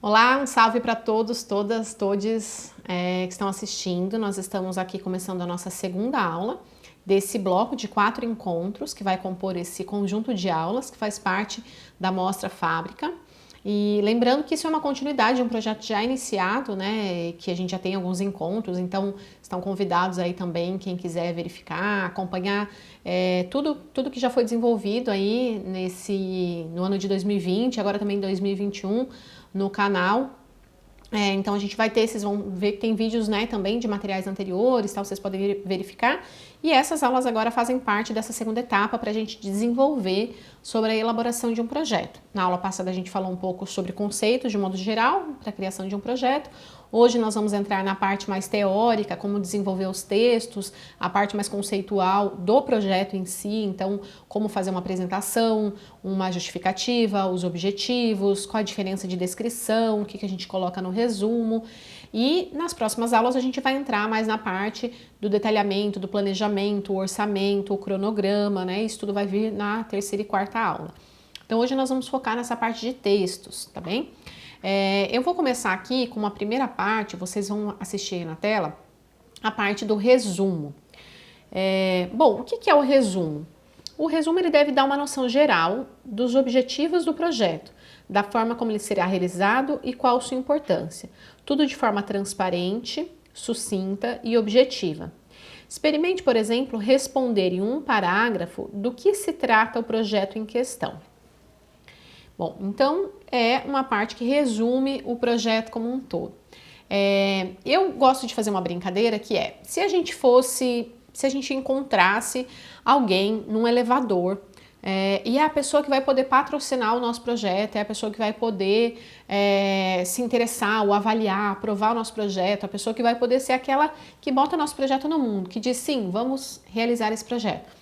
Olá, um salve para todos, todas, todes que estão assistindo. Nós estamos aqui começando a nossa segunda aula desse bloco de 4 encontros que vai compor esse conjunto de aulas que faz parte da Mostra Fábrica. E lembrando que isso é uma continuidade de um projeto já iniciado, né, que a gente já tem alguns encontros, então estão convidados aí também quem quiser verificar, acompanhar tudo que já foi desenvolvido aí no ano de 2020, agora também em 2021, no canal. Então a gente vai ter, vocês vão ver que tem vídeos, né, também de materiais anteriores, tal, vocês podem verificar. E essas aulas agora fazem parte dessa segunda etapa para a gente desenvolver sobre a elaboração de um projeto. Na aula passada a gente falou um pouco sobre conceitos de modo geral para a criação de um projeto. Hoje nós vamos entrar na parte mais teórica, como desenvolver os textos, a parte mais conceitual do projeto em si, então como fazer uma apresentação, uma justificativa, os objetivos, qual a diferença de descrição, o que a gente coloca no resumo. E nas próximas aulas a gente vai entrar mais na parte do detalhamento, do planejamento, o orçamento, o cronograma, né? Isso tudo vai vir na terceira e quarta aula. Então hoje nós vamos focar nessa parte de textos, tá bem? Eu vou começar aqui com uma primeira parte, vocês vão assistir aí na tela, a parte do resumo. Bom, o que é o resumo? O resumo ele deve dar uma noção geral dos objetivos do projeto, da forma como ele será realizado e qual sua importância. Tudo de forma transparente, sucinta e objetiva. Experimente, por exemplo, responder em um parágrafo do que se trata o projeto em questão. Bom, então é uma parte que resume o projeto como um todo. Eu gosto de fazer uma brincadeira que é, se a gente encontrasse alguém num elevador e é a pessoa que vai poder patrocinar o nosso projeto, é a pessoa que vai poder se interessar ou avaliar, aprovar o nosso projeto, a pessoa que vai poder ser aquela que bota o nosso projeto no mundo, que diz sim, vamos realizar esse projeto.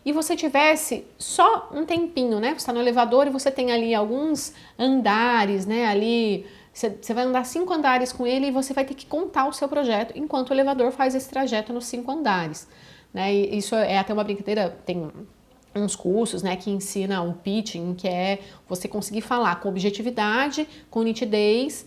E você tivesse só um tempinho, né? Você está no elevador e você tem ali alguns andares, né? Ali você vai andar 5 andares com ele e você vai ter que contar o seu projeto enquanto o elevador faz esse trajeto nos 5 andares, né? E isso é até uma brincadeira, tem uns cursos, né, que ensinam o pitching, que é você conseguir falar com objetividade, com nitidez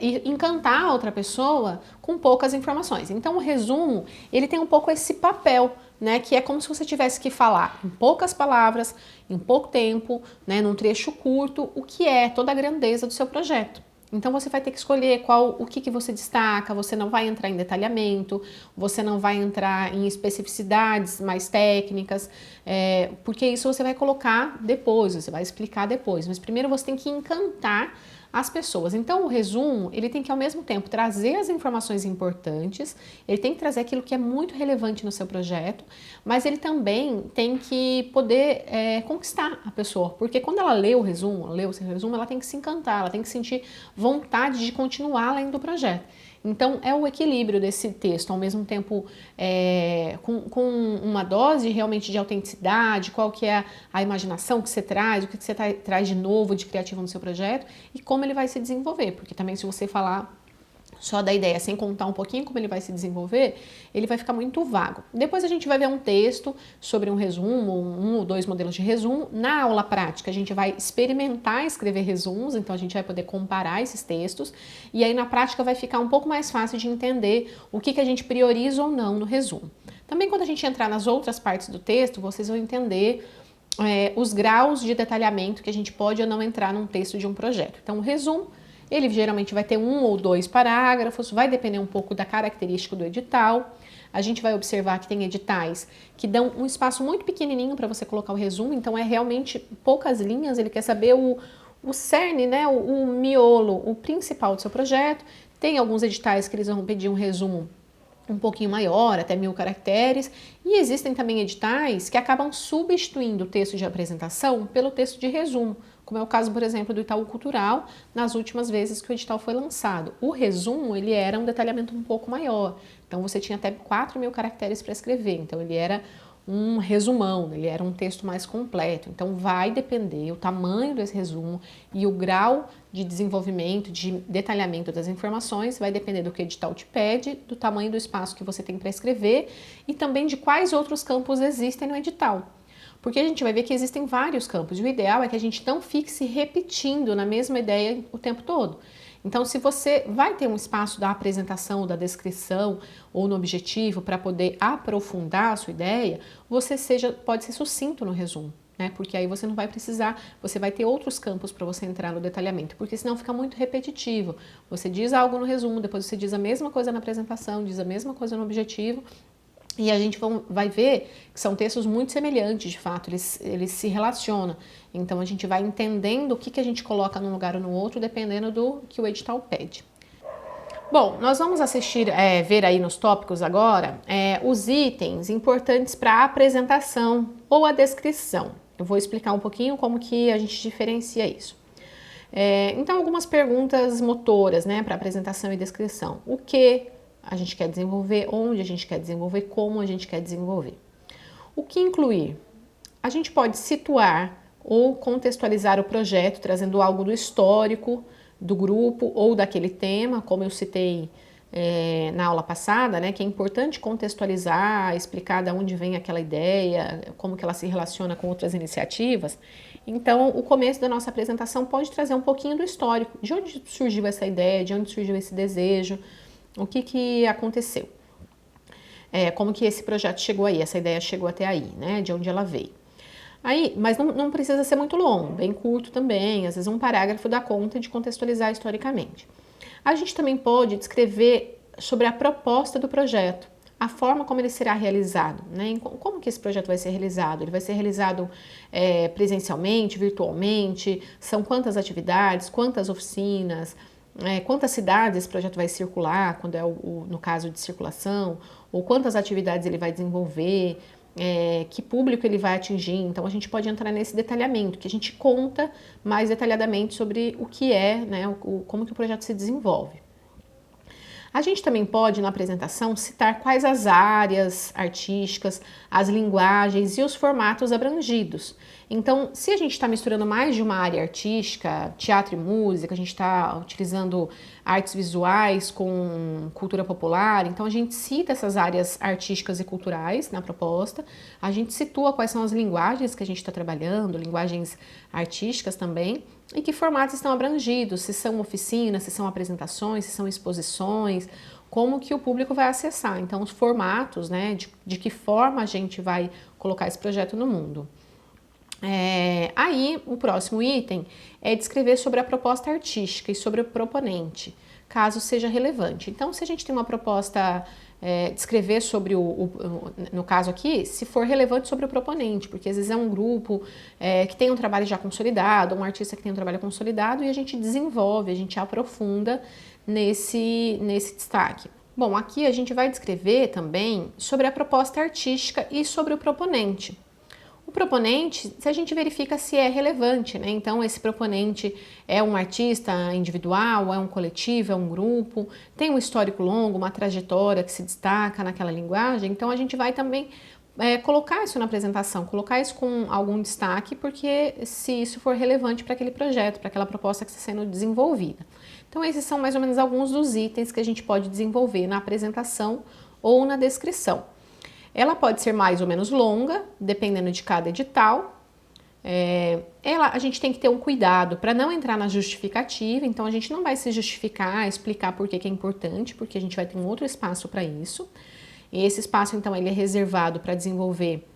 e encantar a outra pessoa com poucas informações. Então o resumo, ele tem um pouco esse papel, né, que é como se você tivesse que falar em poucas palavras, em pouco tempo, né, num trecho curto, o que é toda a grandeza do seu projeto. Então você vai ter que escolher o que você destaca, você não vai entrar em detalhamento, você não vai entrar em especificidades mais técnicas, porque isso você vai colocar depois, você vai explicar depois, mas primeiro você tem que encantar as pessoas. Então o resumo, ele tem que ao mesmo tempo trazer as informações importantes, ele tem que trazer aquilo que é muito relevante no seu projeto, mas ele também tem que poder conquistar a pessoa, porque quando ela lê o seu resumo, ela tem que se encantar, ela tem que sentir vontade de continuar além do projeto. Então é o equilíbrio desse texto, ao mesmo tempo com uma dose realmente de autenticidade, qual que é a imaginação que você traz, o que você traz de novo, de criativo no seu projeto e como ele vai se desenvolver, porque também se você falar só da ideia, sem contar um pouquinho como ele vai se desenvolver, ele vai ficar muito vago. Depois a gente vai ver um texto sobre um resumo, 1 ou 2 modelos de resumo. Na aula prática, a gente vai experimentar escrever resumos, então a gente vai poder comparar esses textos, e aí na prática vai ficar um pouco mais fácil de entender o que a gente prioriza ou não no resumo. Também quando a gente entrar nas outras partes do texto, vocês vão entender os graus de detalhamento que a gente pode ou não entrar num texto de um projeto. Então o resumo, ele geralmente vai ter 1 ou 2 parágrafos, vai depender um pouco da característica do edital. A gente vai observar que tem editais que dão um espaço muito pequenininho para você colocar o resumo, então é realmente poucas linhas, ele quer saber o cerne, né, o miolo, o principal do seu projeto. Tem alguns editais que eles vão pedir um resumo um pouquinho maior, até 1000 caracteres, e existem também editais que acabam substituindo o texto de apresentação pelo texto de resumo, como é o caso, por exemplo, do Itaú Cultural, nas últimas vezes que o edital foi lançado. O resumo, ele era um detalhamento um pouco maior, então você tinha até 4000 caracteres para escrever, então ele era um resumão, ele era um texto mais completo, então vai depender o tamanho desse resumo e o grau de desenvolvimento, de detalhamento das informações, vai depender do que o edital te pede, do tamanho do espaço que você tem para escrever e também de quais outros campos existem no edital. Porque a gente vai ver que existem vários campos e o ideal é que a gente não fique se repetindo na mesma ideia o tempo todo. Então, se você vai ter um espaço da apresentação, ou da descrição, ou no objetivo para poder aprofundar a sua ideia, você pode ser sucinto no resumo, né? Porque aí você não vai precisar, você vai ter outros campos para você entrar no detalhamento, porque senão fica muito repetitivo. Você diz algo no resumo, depois você diz a mesma coisa na apresentação, diz a mesma coisa no objetivo, e a gente vai ver que são textos muito semelhantes, de fato, eles se relacionam. Então, a gente vai entendendo o que a gente coloca num lugar ou no outro, dependendo do que o edital pede. Bom, nós vamos ver aí nos tópicos agora, os itens importantes para a apresentação ou a descrição. Eu vou explicar um pouquinho como que a gente diferencia isso. Então, algumas perguntas motoras, né, para apresentação e descrição. O que a gente quer desenvolver, onde a gente quer desenvolver, como a gente quer desenvolver. O que incluir? A gente pode situar ou contextualizar o projeto, trazendo algo do histórico do grupo ou daquele tema, como eu citei na aula passada, né, que é importante contextualizar, explicar de onde vem aquela ideia, como que ela se relaciona com outras iniciativas. Então, o começo da nossa apresentação pode trazer um pouquinho do histórico, de onde surgiu essa ideia, de onde surgiu esse desejo, o que aconteceu, como que esse projeto chegou aí, essa ideia chegou até aí, né, de onde ela veio. Aí, mas não precisa ser muito longo, bem curto também, às vezes um parágrafo dá conta de contextualizar historicamente. A gente também pode descrever sobre a proposta do projeto, a forma como ele será realizado, né? Como que esse projeto vai ser realizado? Ele vai ser realizado presencialmente, virtualmente? São quantas atividades, quantas oficinas? Quantas cidades esse projeto vai circular, quando é no caso de circulação, ou quantas atividades ele vai desenvolver, que público ele vai atingir. Então, a gente pode entrar nesse detalhamento, que a gente conta mais detalhadamente sobre o que né, como que o projeto se desenvolve. A gente também pode, na apresentação, citar quais as áreas artísticas, as linguagens e os formatos abrangidos. Então, se a gente está misturando mais de uma área artística, teatro e música, a gente está utilizando artes visuais com cultura popular, então a gente cita essas áreas artísticas e culturais na proposta, a gente situa quais são as linguagens que a gente está trabalhando, linguagens artísticas também, e que formatos estão abrangidos, se são oficinas, se são apresentações, se são exposições, como que o público vai acessar. Então, os formatos, né, de que forma a gente vai colocar esse projeto no mundo. Aí, o próximo item é descrever sobre a proposta artística e sobre o proponente, caso seja relevante. Então, se a gente tem uma proposta, descrever sobre no caso aqui, se for relevante sobre o proponente, porque às vezes é um grupo que tem um trabalho já consolidado, um artista que tem um trabalho consolidado, e a gente desenvolve, a gente aprofunda nesse destaque. Bom, aqui a gente vai descrever também sobre a proposta artística e sobre o proponente. O proponente, se a gente verifica se é relevante, né? Então, esse proponente é um artista individual, é um coletivo, é um grupo, tem um histórico longo, uma trajetória que se destaca naquela linguagem, então a gente vai também colocar isso na apresentação, colocar isso com algum destaque, porque se isso for relevante para aquele projeto, para aquela proposta que está sendo desenvolvida. Então, esses são mais ou menos alguns dos itens que a gente pode desenvolver na apresentação ou na descrição. Ela pode ser mais ou menos longa, dependendo de cada edital. A gente tem que ter um cuidado para não entrar na justificativa, então a gente não vai se justificar, explicar por que é importante, porque a gente vai ter um outro espaço para isso. E esse espaço, então, ele é reservado para desenvolver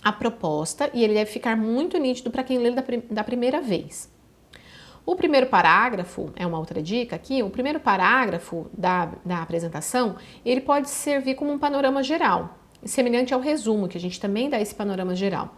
a proposta e ele deve ficar muito nítido para quem lê da primeira vez. O primeiro parágrafo, é uma outra dica aqui, o primeiro parágrafo da apresentação, ele pode servir como um panorama geral, semelhante ao resumo, que a gente também dá esse panorama geral.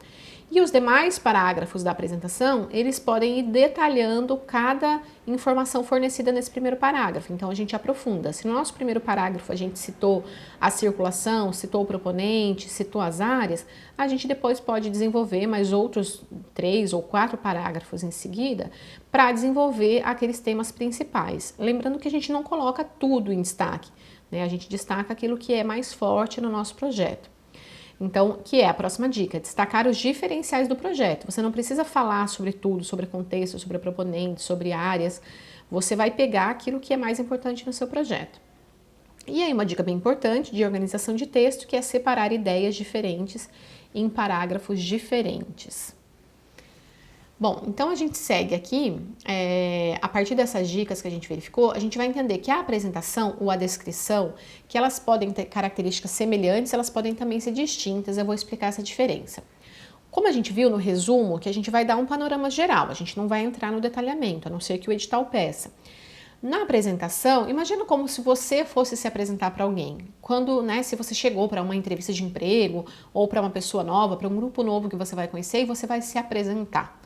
E os demais parágrafos da apresentação, eles podem ir detalhando cada informação fornecida nesse primeiro parágrafo. Então, a gente aprofunda. Se no nosso primeiro parágrafo a gente citou a circulação, citou o proponente, citou as áreas, a gente depois pode desenvolver mais outros 3 ou 4 parágrafos em seguida para desenvolver aqueles temas principais. Lembrando que a gente não coloca tudo em destaque, né? A gente destaca aquilo que é mais forte no nosso projeto. Então, que é a próxima dica, destacar os diferenciais do projeto. Você não precisa falar sobre tudo, sobre contexto, sobre proponente, sobre áreas. Você vai pegar aquilo que é mais importante no seu projeto. E aí uma dica bem importante de organização de texto, que é separar ideias diferentes em parágrafos diferentes. Bom, então a gente segue aqui, a partir dessas dicas que a gente verificou, a gente vai entender que a apresentação ou a descrição, que elas podem ter características semelhantes, elas podem também ser distintas, eu vou explicar essa diferença. Como a gente viu no resumo, que a gente vai dar um panorama geral, a gente não vai entrar no detalhamento, a não ser que o edital peça. Na apresentação, imagina como se você fosse se apresentar para alguém. Quando, né, se você chegou para uma entrevista de emprego ou para uma pessoa nova, para um grupo novo que você vai conhecer e você vai se apresentar.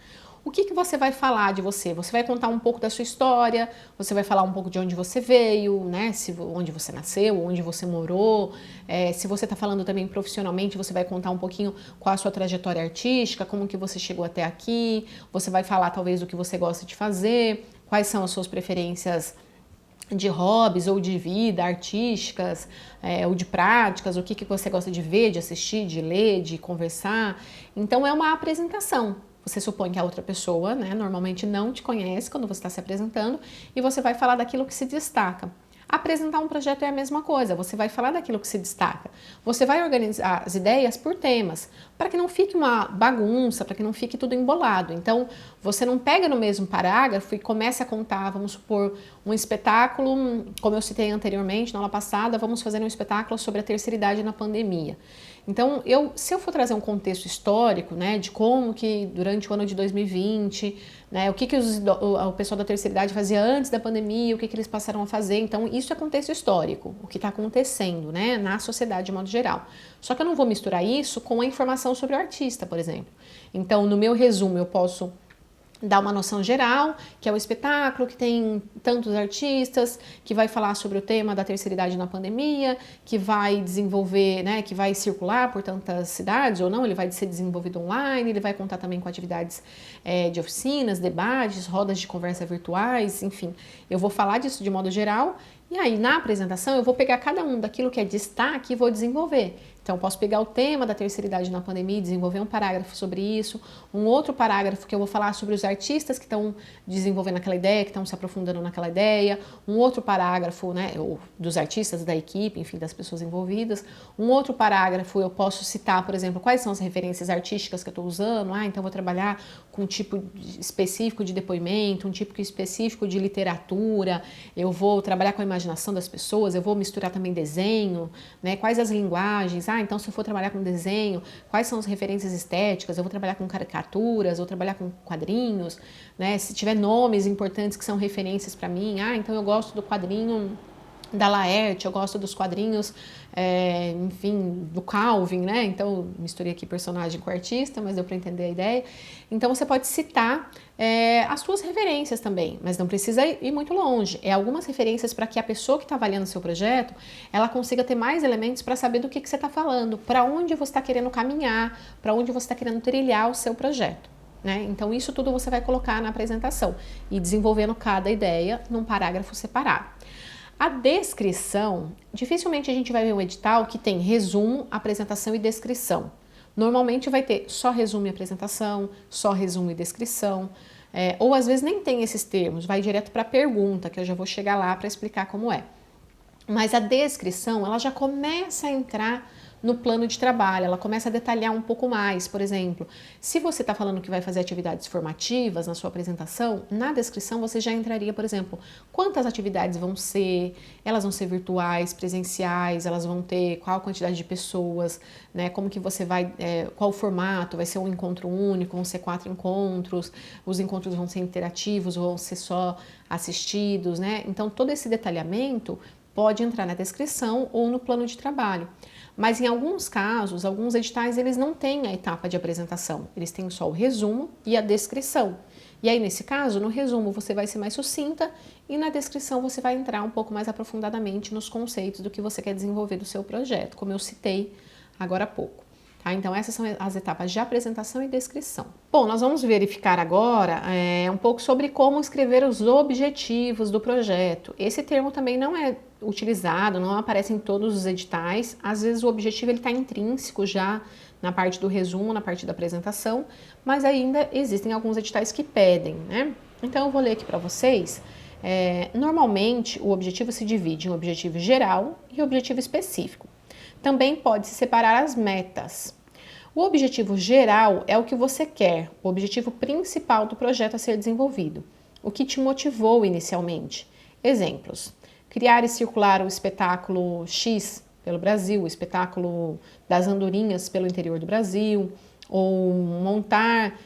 O que você vai falar de você? Você vai contar um pouco da sua história, você vai falar um pouco de onde você veio, né? Onde você nasceu, onde você morou. Se você está falando também profissionalmente, você vai contar um pouquinho qual a sua trajetória artística, como que você chegou até aqui. Você vai falar talvez do que você gosta de fazer, quais são as suas preferências de hobbies ou de vida, artísticas, ou de práticas, o que você gosta de ver, de assistir, de ler, de conversar. Então é uma apresentação. Você supõe que a outra pessoa, né, normalmente não te conhece quando você está se apresentando e você vai falar daquilo que se destaca. Apresentar um projeto é a mesma coisa, você vai falar daquilo que se destaca. Você vai organizar as ideias por temas, para que não fique uma bagunça, para que não fique tudo embolado. Então, você não pega no mesmo parágrafo e começa a contar, vamos supor, um espetáculo, como eu citei anteriormente, na aula passada, vamos fazer um espetáculo sobre a terceira idade na pandemia. Então, se eu for trazer um contexto histórico, né, de como que durante o ano de 2020, né, o que o pessoal da terceira idade fazia antes da pandemia, o que eles passaram a fazer, então isso é contexto histórico, o que está acontecendo, né, na sociedade de modo geral. Só que eu não vou misturar isso com a informação sobre o artista, por exemplo. Então, no meu resumo, eu posso dar uma noção geral, que é o espetáculo, que tem tantos artistas, que vai falar sobre o tema da terceira idade na pandemia, que vai desenvolver, né, que vai circular por tantas cidades ou não, ele vai ser desenvolvido online, ele vai contar também com atividades de oficinas, debates, rodas de conversa virtuais, enfim. Eu vou falar disso de modo geral e aí na apresentação eu vou pegar cada um daquilo que é destaque e vou desenvolver. Então, eu posso pegar o tema da terceira idade na pandemia e desenvolver um parágrafo sobre isso, um outro parágrafo que eu vou falar sobre os artistas que estão desenvolvendo aquela ideia, que estão se aprofundando naquela ideia, um outro parágrafo, né, dos artistas, da equipe, enfim, das pessoas envolvidas, um outro parágrafo eu posso citar, por exemplo, quais são as referências artísticas que eu estou usando, então eu vou trabalhar com um tipo específico de depoimento, um tipo específico de literatura, eu vou trabalhar com a imaginação das pessoas, eu vou misturar também desenho, né, quais as linguagens, então se eu for trabalhar com desenho, quais são as referências estéticas, eu vou trabalhar com caricaturas, vou trabalhar com quadrinhos, né? Se tiver nomes importantes que são referências para mim, então eu gosto do quadrinho da Laerte, eu gosto dos quadrinhos, enfim, do Calvin, né? Então, misturei aqui personagem com artista, mas deu para entender a ideia. Então, você pode citar as suas referências também, mas não precisa ir muito longe. É algumas referências para que a pessoa que está avaliando o seu projeto, ela consiga ter mais elementos para saber do que você está falando, para onde você está querendo caminhar, para onde você está querendo trilhar o seu projeto. Né? Então, isso tudo você vai colocar na apresentação e desenvolvendo cada ideia num parágrafo separado. A descrição, dificilmente a gente vai ver um edital que tem resumo, apresentação e descrição. Normalmente vai ter só resumo e apresentação, só resumo e descrição, ou às vezes nem tem esses termos, vai direto para a pergunta, que eu já vou chegar lá para explicar como é. Mas a descrição, ela já começa a entrar no plano de trabalho, ela começa a detalhar um pouco mais. Por exemplo, se você está falando que vai fazer atividades formativas na sua apresentação, na descrição você já entraria, por exemplo, quantas atividades vão ser, elas vão ser virtuais, presenciais, elas vão ter qual a quantidade de pessoas, né? Como que você vai, qual o formato, vai ser um encontro único, vão ser 4 encontros, os encontros vão ser interativos, vão ser só assistidos, né? Então todo esse detalhamento pode entrar na descrição ou no plano de trabalho. Mas em alguns casos, alguns editais, eles não têm a etapa de apresentação, eles têm só o resumo e a descrição. E aí, nesse caso, no resumo você vai ser mais sucinta e na descrição você vai entrar um pouco mais aprofundadamente nos conceitos do que você quer desenvolver do seu projeto, como eu citei agora há pouco. Tá? Então, essas são as etapas de apresentação e descrição. Bom, nós vamos verificar agora um pouco sobre como escrever os objetivos do projeto. Esse termo também não é utilizado, não aparece em todos os editais. Às vezes o objetivo está intrínseco já na parte do resumo, na parte da apresentação, mas ainda existem alguns editais que pedem, né? Então, eu vou ler aqui para vocês. Normalmente, o objetivo se divide em objetivo geral e objetivo específico. Também pode-se separar as metas. O objetivo geral é o que você quer, o objetivo principal do projeto a ser desenvolvido, o que te motivou inicialmente. Exemplos: criar e circular o espetáculo X pelo Brasil, o espetáculo das andorinhas pelo interior do Brasil, ou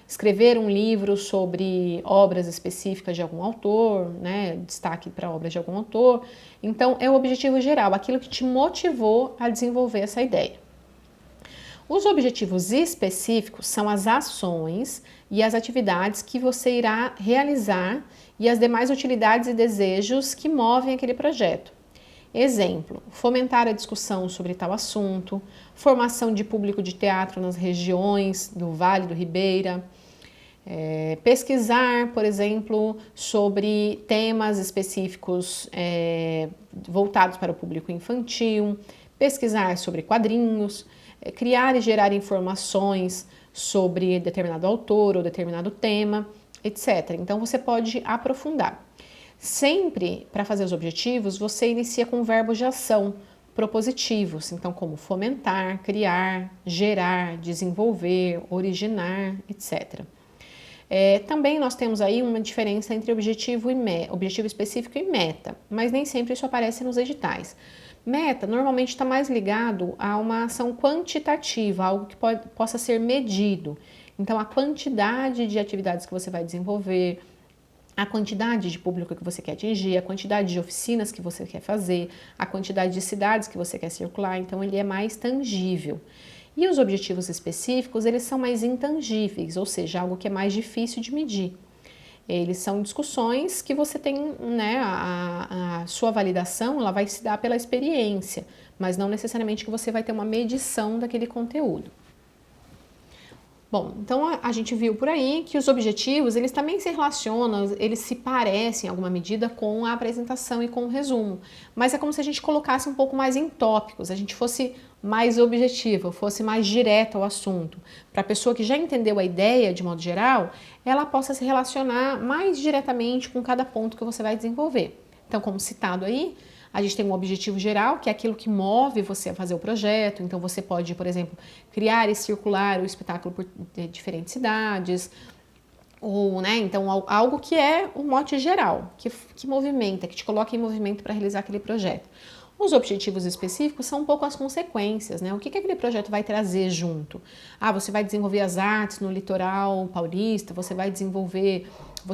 escrever um livro sobre obras específicas de algum autor, né, destaque para obras de algum autor. Então, é o objetivo geral, aquilo que te motivou a desenvolver essa ideia. Os objetivos específicos são as ações e as atividades que você irá realizar e as demais utilidades e desejos que movem aquele projeto. Exemplo: fomentar a discussão sobre tal assunto, formação de público de teatro nas regiões do Vale do Ribeira, pesquisar, por exemplo, sobre temas específicos voltados para o público infantil, pesquisar sobre quadrinhos, criar e gerar informações sobre determinado autor ou determinado tema, etc. Então você pode aprofundar. Sempre, para fazer os objetivos, você inicia com verbos de ação propositivos, então como fomentar, criar, gerar, desenvolver, originar, etc. Também nós temos aí uma diferença entre objetivo específico e meta, mas nem sempre isso aparece nos editais. Meta normalmente está mais ligado a uma ação quantitativa, algo que possa ser medido. Então, a quantidade de atividades que você vai desenvolver, a quantidade de público que você quer atingir, a quantidade de oficinas que você quer fazer, a quantidade de cidades que você quer circular, então ele é mais tangível. E os objetivos específicos, eles são mais intangíveis, ou seja, algo que é mais difícil de medir. Eles são discussões que você tem, né, a sua validação, ela vai se dar pela experiência, mas não necessariamente que você vai ter uma medição daquele conteúdo. Bom, então a gente viu por aí que os objetivos, eles também se relacionam, eles se parecem em alguma medida com a apresentação e com o resumo, mas é como se a gente colocasse um pouco mais em tópicos, a gente fosse mais objetivo, fosse mais direto ao assunto, para a pessoa que já entendeu a ideia de modo geral, ela possa se relacionar mais diretamente com cada ponto que você vai desenvolver. Então, como citado aí, a gente tem um objetivo geral, que é aquilo que move você a fazer o projeto. Então, você pode, por exemplo, criar e circular o espetáculo por diferentes cidades, ou, né, então, algo que é o mote geral, que movimenta, que te coloca em movimento para realizar aquele projeto. Os objetivos específicos são um pouco as consequências, né? O que aquele projeto vai trazer junto? Você vai desenvolver as artes no litoral paulista, você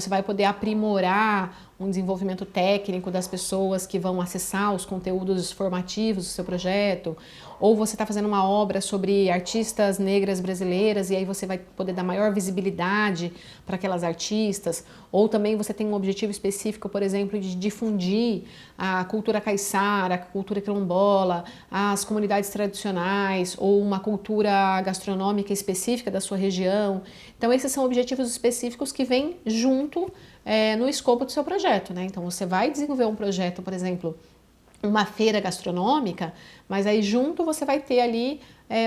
vai poder aprimorar um desenvolvimento técnico das pessoas que vão acessar os conteúdos formativos do seu projeto, ou você está fazendo uma obra sobre artistas negras brasileiras e aí você vai poder dar maior visibilidade para aquelas artistas, ou também você tem um objetivo específico, por exemplo, de difundir a cultura caiçara, a cultura quilombola, as comunidades tradicionais, ou uma cultura gastronômica específica da sua região. Então esses são objetivos específicos que vêm junto no escopo do seu projeto, né? Então você vai desenvolver um projeto, por exemplo, uma feira gastronômica, mas aí junto você vai ter ali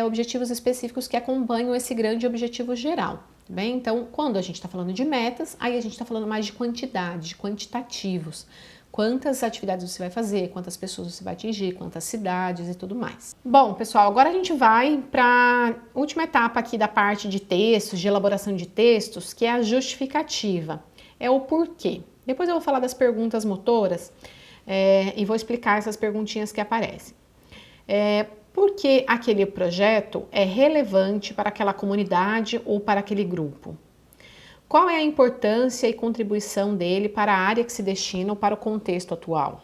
objetivos específicos que acompanham esse grande objetivo geral. Bem, então, quando a gente está falando de metas, aí a gente está falando mais de quantidade, de quantitativos. Quantas atividades você vai fazer, quantas pessoas você vai atingir, quantas cidades e tudo mais. Bom, pessoal, agora a gente vai para a última etapa aqui da parte de textos, de elaboração de textos, que é a justificativa. É o porquê. Depois eu vou falar das perguntas motoras e vou explicar essas perguntinhas que aparecem. Por que aquele projeto é relevante para aquela comunidade ou para aquele grupo? Qual é a importância e contribuição dele para a área que se destina ou para o contexto atual?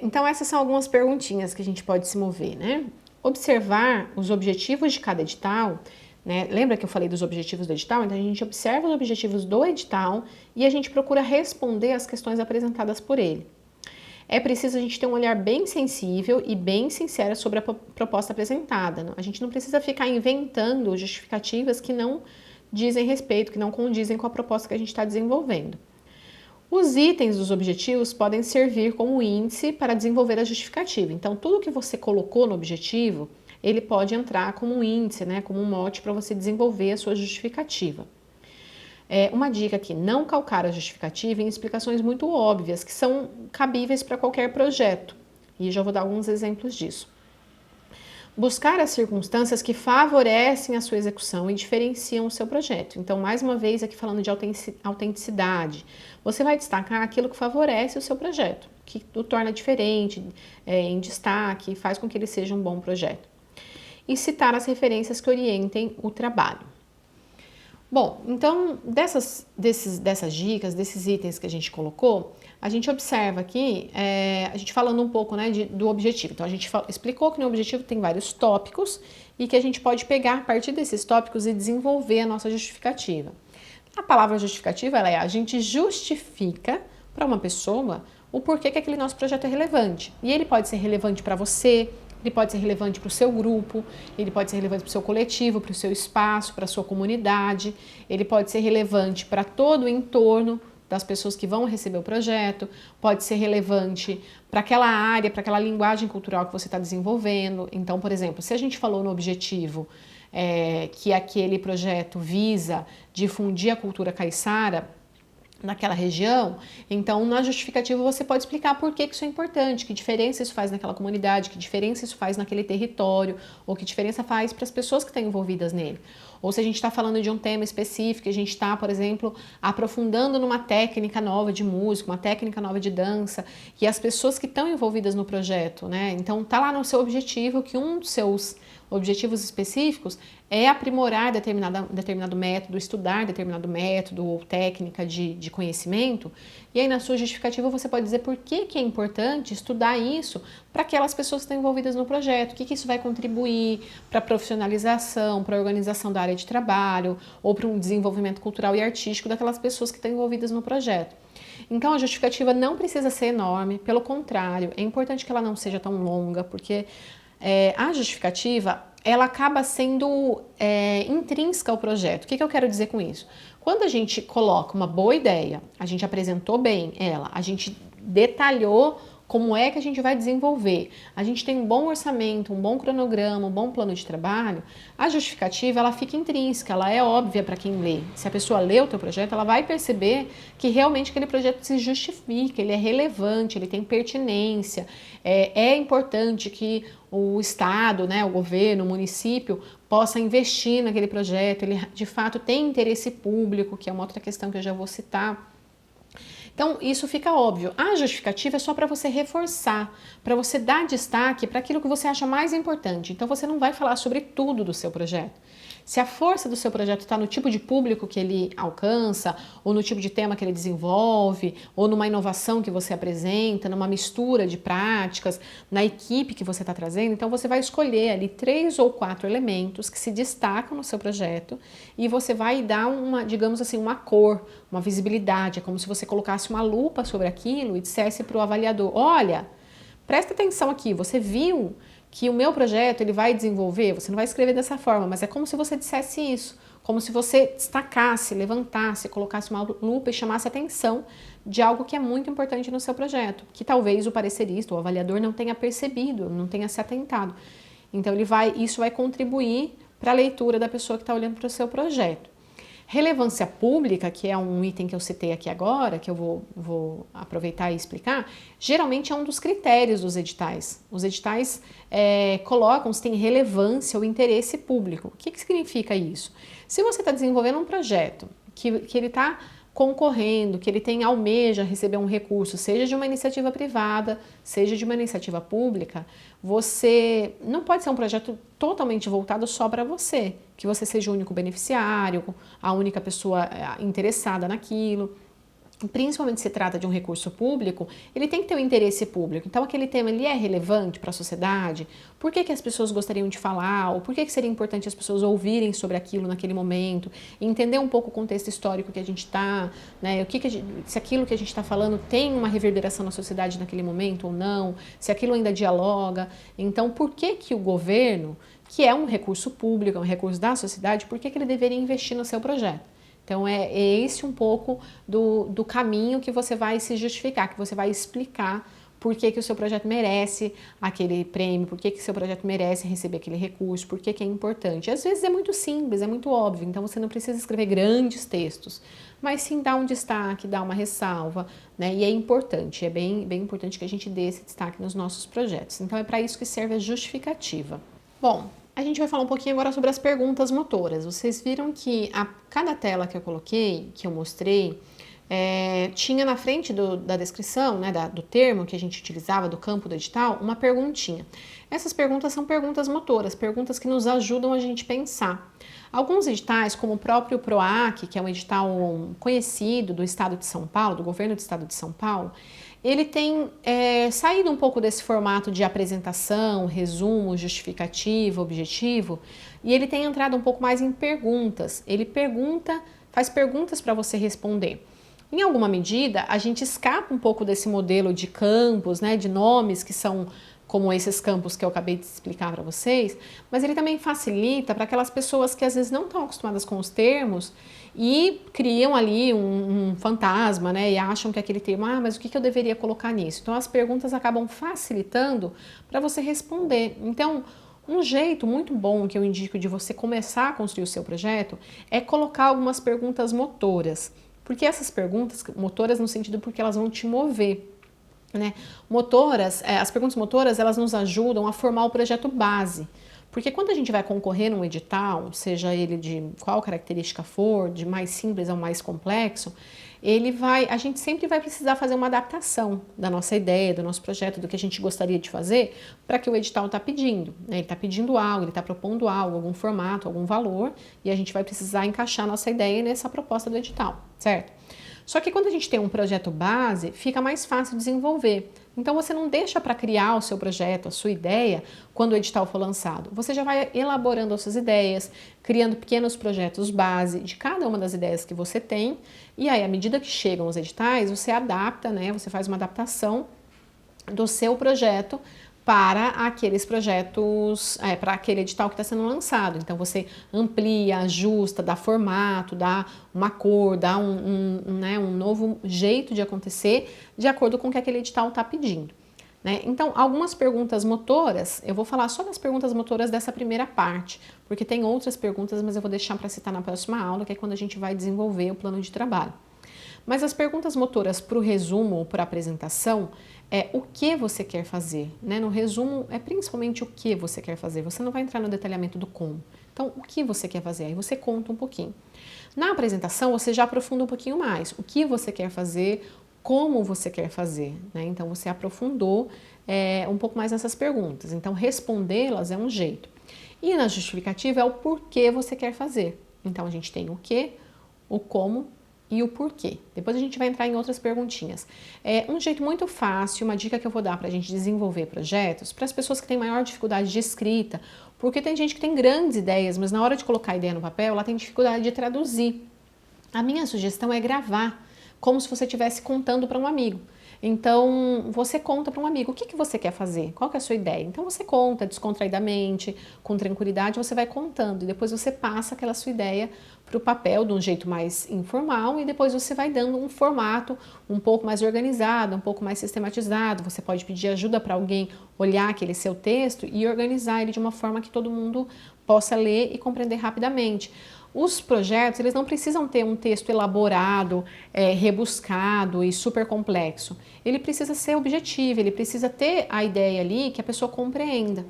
Então essas são algumas perguntinhas que a gente pode se mover, né? Observar os objetivos de cada edital, né? Lembra que eu falei dos objetivos do edital? Então a gente observa os objetivos do edital e a gente procura responder às questões apresentadas por ele. É preciso a gente ter um olhar bem sensível e bem sincero sobre a proposta apresentada. A gente não precisa ficar inventando justificativas que não dizem respeito, que não condizem com a proposta que a gente está desenvolvendo. Os itens dos objetivos podem servir como índice para desenvolver a justificativa. Então, tudo que você colocou no objetivo, ele pode entrar como um índice, né, como um mote para você desenvolver a sua justificativa. Uma dica aqui, não calcar a justificativa em explicações muito óbvias, que são cabíveis para qualquer projeto. E já vou dar alguns exemplos disso. buscar as circunstâncias que favorecem a sua execução e diferenciam o seu projeto. Então, mais uma vez, aqui falando de autenticidade, você vai destacar aquilo que favorece o seu projeto, que o torna diferente, em destaque, faz com que ele seja um bom projeto. E citar as referências que orientem o trabalho. Bom, então, dessas dicas, desses itens que a gente colocou, a gente observa aqui, a gente falando um pouco, né, do objetivo. Então, a gente explicou que no objetivo tem vários tópicos e que a gente pode pegar a partir desses tópicos e desenvolver a nossa justificativa. A palavra justificativa, a gente justifica para uma pessoa o porquê que aquele nosso projeto é relevante. E ele pode ser relevante para você, ele pode ser relevante para o seu grupo, ele pode ser relevante para o seu coletivo, para o seu espaço, para a sua comunidade, ele pode ser relevante para todo o entorno das pessoas que vão receber o projeto, pode ser relevante para aquela área, para aquela linguagem cultural que você está desenvolvendo. Então, por exemplo, se a gente falou no objetivo que aquele projeto visa difundir a cultura caiçara naquela região, então na justificativa você pode explicar por que isso é importante, que diferença isso faz naquela comunidade, que diferença isso faz naquele território, ou que diferença faz para as pessoas que estão envolvidas nele. Ou se a gente está falando de um tema específico, a gente está, por exemplo, aprofundando numa técnica nova de música, uma técnica nova de dança, e as pessoas que estão envolvidas no projeto, né? Então tá lá no seu objetivo que um dos seus objetivos específicos é aprimorar determinado método, estudar determinado método ou técnica de conhecimento, e aí na sua justificativa você pode dizer por que é importante estudar isso para aquelas pessoas que estão envolvidas no projeto, o que isso vai contribuir para a profissionalização, para a organização da área de trabalho, ou para um desenvolvimento cultural e artístico daquelas pessoas que estão envolvidas no projeto. Então a justificativa não precisa ser enorme, pelo contrário, é importante que ela não seja tão longa, porque a justificativa, ela acaba sendo intrínseca ao projeto. O que eu quero dizer com isso? Quando a gente coloca uma boa ideia, a gente apresentou bem ela, a gente detalhou como é que a gente vai desenvolver, a gente tem um bom orçamento, um bom cronograma, um bom plano de trabalho, a justificativa ela fica intrínseca, ela é óbvia para quem lê. Se a pessoa lê o teu projeto, ela vai perceber que realmente aquele projeto se justifica, ele é relevante, ele tem pertinência, é importante que o Estado, né, o governo, o município possa investir naquele projeto, ele de fato tem interesse público, que é uma outra questão que eu já vou citar. Então, isso fica óbvio. A justificativa é só para você reforçar, para você dar destaque para aquilo que você acha mais importante. Então, você não vai falar sobre tudo do seu projeto. Se a força do seu projeto está no tipo de público que ele alcança, ou no tipo de tema que ele desenvolve, ou numa inovação que você apresenta, numa mistura de práticas, na equipe que você está trazendo, então você vai escolher ali 3 ou 4 elementos que se destacam no seu projeto e você vai dar uma, digamos assim, uma cor, uma visibilidade. É como se você colocasse uma lupa sobre aquilo e dissesse para o avaliador: olha, presta atenção aqui, você viu que o meu projeto ele vai desenvolver, você não vai escrever dessa forma, mas é como se você dissesse isso, como se você destacasse, levantasse, colocasse uma lupa e chamasse atenção de algo que é muito importante no seu projeto, que talvez o parecerista, o avaliador não tenha percebido, não tenha se atentado. Então isso vai contribuir para a leitura da pessoa que está olhando para o seu projeto. Relevância pública, que é um item que eu citei aqui agora, que eu vou aproveitar e explicar, geralmente é um dos critérios dos editais. Os editais colocam se tem relevância ou interesse público. O que significa isso? Se você está desenvolvendo um projeto que ele está concorrendo, que ele almeja receber um recurso, seja de uma iniciativa privada, seja de uma iniciativa pública, você não pode ser um projeto totalmente voltado só para você, que você seja o único beneficiário, a única pessoa interessada naquilo. Principalmente se trata de um recurso público, ele tem que ter um interesse público. Então aquele tema ele é relevante para a sociedade? Por que as pessoas gostariam de falar? Ou por que seria importante as pessoas ouvirem sobre aquilo naquele momento? E entender um pouco o contexto histórico que a gente está, né? Se aquilo que a gente está falando tem uma reverberação na sociedade naquele momento ou não? Se aquilo ainda dialoga? Então por que o governo, que é um recurso público, é um recurso da sociedade, por que ele deveria investir no seu projeto? Então é esse um pouco do caminho que você vai se justificar, que você vai explicar por que o seu projeto merece aquele prêmio, por que o seu projeto merece receber aquele recurso, por que é importante. Às vezes é muito simples, é muito óbvio, então você não precisa escrever grandes textos, mas sim dar um destaque, dar uma ressalva, né? E é importante, é bem importante que a gente dê esse destaque nos nossos projetos. Então é para isso que serve a justificativa. Bom, a gente vai falar um pouquinho agora sobre as perguntas motoras. Vocês viram que cada tela que eu coloquei, que eu mostrei, tinha na frente da descrição, né, do termo que a gente utilizava, do campo do edital, uma perguntinha. Essas perguntas são perguntas motoras, perguntas que nos ajudam a gente pensar. Alguns editais, como o próprio PROAC, que é um edital conhecido do estado de São Paulo, do governo do estado de São Paulo, ele tem saído um pouco desse formato de apresentação, resumo, justificativo, objetivo, e ele tem entrado um pouco mais em perguntas. Ele faz perguntas para você responder. Em alguma medida, a gente escapa um pouco desse modelo de campos, né, de nomes que são como esses campos que eu acabei de explicar para vocês, mas ele também facilita para aquelas pessoas que às vezes não estão acostumadas com os termos e criam ali um fantasma, né, e acham que aquele termo, mas o que eu deveria colocar nisso? Então as perguntas acabam facilitando para você responder. Então, um jeito muito bom que eu indico de você começar a construir o seu projeto é colocar algumas perguntas motoras. Porque essas perguntas, motoras no sentido porque elas vão te mover, né? As perguntas motoras, elas nos ajudam a formar o projeto base. Porque quando a gente vai concorrer num edital, seja ele de qual característica for, de mais simples ao mais complexo, a gente sempre vai precisar fazer uma adaptação da nossa ideia, do nosso projeto, do que a gente gostaria de fazer, para que o edital está pedindo, né? Ele está pedindo algo, ele está propondo algo, algum formato, algum valor, e a gente vai precisar encaixar nossa ideia nessa proposta do edital, certo? Só que quando a gente tem um projeto base, fica mais fácil desenvolver. Então você não deixa para criar o seu projeto, a sua ideia, quando o edital for lançado. Você já vai elaborando as suas ideias, criando pequenos projetos base de cada uma das ideias que você tem, e aí à medida que chegam os editais, você adapta, né? Você faz uma adaptação do seu projeto para aqueles projetos, para aquele edital que está sendo lançado. Então você amplia, ajusta, dá formato, dá uma cor, dá um novo jeito de acontecer de acordo com o que aquele edital está pedindo, né? Então, algumas perguntas motoras, eu vou falar só das perguntas motoras dessa primeira parte, porque tem outras perguntas, mas eu vou deixar para citar na próxima aula, que é quando a gente vai desenvolver o plano de trabalho. Mas as perguntas motoras para o resumo ou para a apresentação é o que você quer fazer, né? No resumo é principalmente o que você quer fazer, você não vai entrar no detalhamento do como. Então, o que você quer fazer? Aí você conta um pouquinho. Na apresentação, você já aprofunda um pouquinho mais. O que você quer fazer, como você quer fazer, né? Então, você aprofundou um pouco mais nessas perguntas. Então, respondê-las é um jeito. E na justificativa é o porquê você quer fazer. Então, a gente tem o que, o como e o porquê. Depois a gente vai entrar em outras perguntinhas. Um jeito muito fácil, uma dica que eu vou dar para a gente desenvolver projetos, para as pessoas que têm maior dificuldade de escrita, porque tem gente que tem grandes ideias, mas na hora de colocar a ideia no papel, ela tem dificuldade de traduzir. A minha sugestão é gravar, como se você estivesse contando para um amigo. Então, você conta para um amigo o que você quer fazer, qual que é a sua ideia. Então, você conta descontraidamente, com tranquilidade, você vai contando e depois você passa aquela sua ideia para o papel de um jeito mais informal e depois você vai dando um formato um pouco mais organizado, um pouco mais sistematizado. Você pode pedir ajuda para alguém olhar aquele seu texto e organizar ele de uma forma que todo mundo possa ler e compreender rapidamente. Os projetos, eles não precisam ter um texto elaborado, rebuscado e super complexo. Ele precisa ser objetivo, ele precisa ter a ideia ali que a pessoa compreenda.